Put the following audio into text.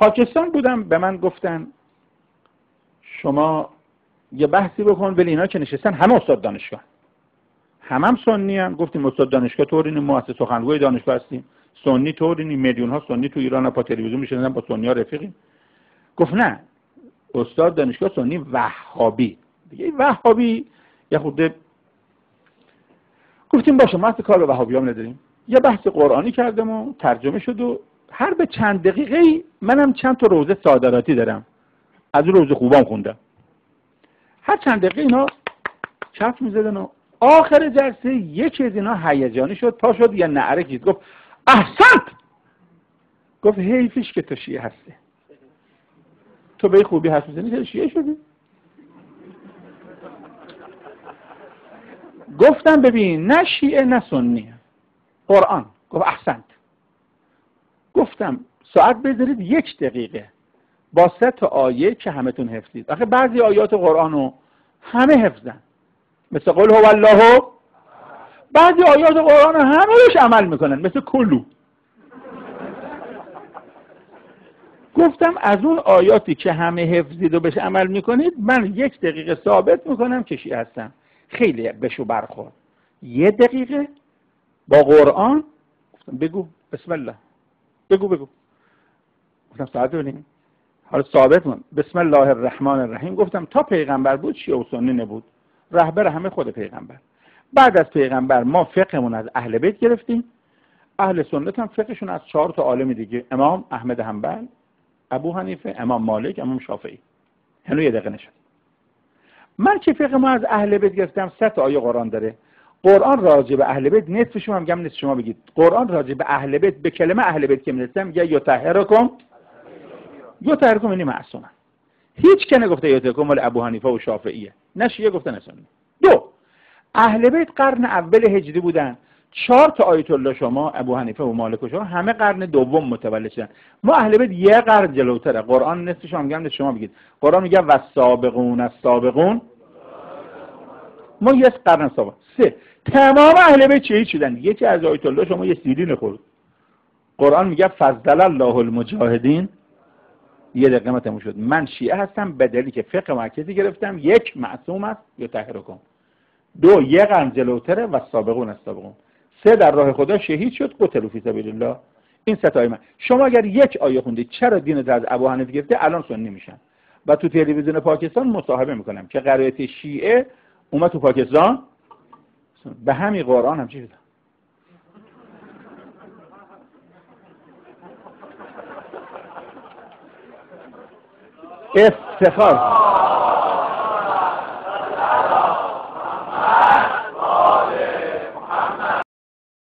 پاکستان بودم، به من گفتن شما یه بحثی بکن، ولی اینا که نشستن همه استاد دانشگاه، هم سنی هم. گفتیم استاد دانشگاه طوری نیم، مؤسس سخنگوی دانشگاه هستیم، سنی طوری نیم، میلیون ها سنی تو ایران با تلویزیون میشنن، با سنی ها رفیقیم. گفت نه استاد دانشگاه سنی وهابی دیگه. وهابی یه خورده گفتیم باشه ما کار به وهابیام نداریم. یه بحث قرآنی کردم و ترجمه شد و هر به چند دقیقه منم چند تا روزه صادراتی دارم، از اون روزه خوبام خوندم. هر چند دقیقه اینا کف میزدن و آخر جلسه یکی از اینا هیجانی شد، پا شد یه نعره کشید گفت احسنت. گفت حیفش که تو شیعه هستی، تو به خوبی حرف میزنی چرا شیعه شدی؟ گفتم ببین نه شیعه نه سنی، قرآن. گفت احسنت. گفتم ساعت بذارید 1 دقیقه با 3 تا آیه که همتون حفظید. آخه بعضی آیات قرآنو همه حفظن، مثل قل هو الله. بعضی آیات قرآن همه روش عمل میکنن، مثل کلو. گفتم از اون آیاتی که همه حفظید و بهش عمل میکنید من 1 دقیقه ثابت میکنم که شیعه هستم. خیلی بشو برخورد. 1 دقیقه با قرآن. گفتم بگو بسم الله، بگو. گفتم ساعت ببینیم، حالا ثابت کن. بسم الله الرحمن الرحیم. گفتم تا پیغمبر بود شیعه و سنی نبود، رهبر همه خود پیغمبر. بعد از پیغمبر ما فقهمون از اهل بیت گرفتیم، اهل سنت هم فقهشون از 4 تا عالم دیگه، امام احمد حنبل، ابو حنیفه، امام مالک، امام شافعی. هنوز 1 دقیقه نشد. من که فقه ما از اهل بیت گرفتم 3 تا آیه قرآن داره. قرآن راجع به اهل بیت نصفشو هم میگم، نصف شما بگید. قرآن راجع به اهل بیت به کلمه اهل بیت که میرسم میگه یطهرکم یعنی معصومن. هیچ که نگفته یطهرکم ولی ابو حنیفه و شافعیه، نه شیعه گفتن اصلا. 2 اهل بیت قرن اول هجری بودن. 4 تا آیت الله شما ابو حنیفه و مالک و شما همه قرن دوم متولد شدن. ما اهل بیت 1 قرن جلوتره. قرآن نصفش هم میگم، شما بگید. قرآن میگه والسابقون السابقون، ما 1 قرن سابق. 3 تمام اهل بیت شهید شدن. یکی از آیت الله شما یه سیدی نخورد. قرآن میگه فضل الله المجاهدین. 1 دقیقه تموم شد. من شیعه هستم به دلیلی که فقه مرکزی گرفتم. 1 معصوم است یطهرکم. 2 1 قرن جلوتره و سابقون السابقون. 3 در راه خدا شهید شد، قتلوا فی سبیل الله. این 3 تا آیه من. شما اگر 1 آیه خوندید چرا دینت از ابو حنیفه گرفته الان سنی میشن. و تو تلویزیون پاکستان مصاحبه میکنم که قرائت شیعه اومد تو پاکستان به همین قرآن هم چی شد. افتخار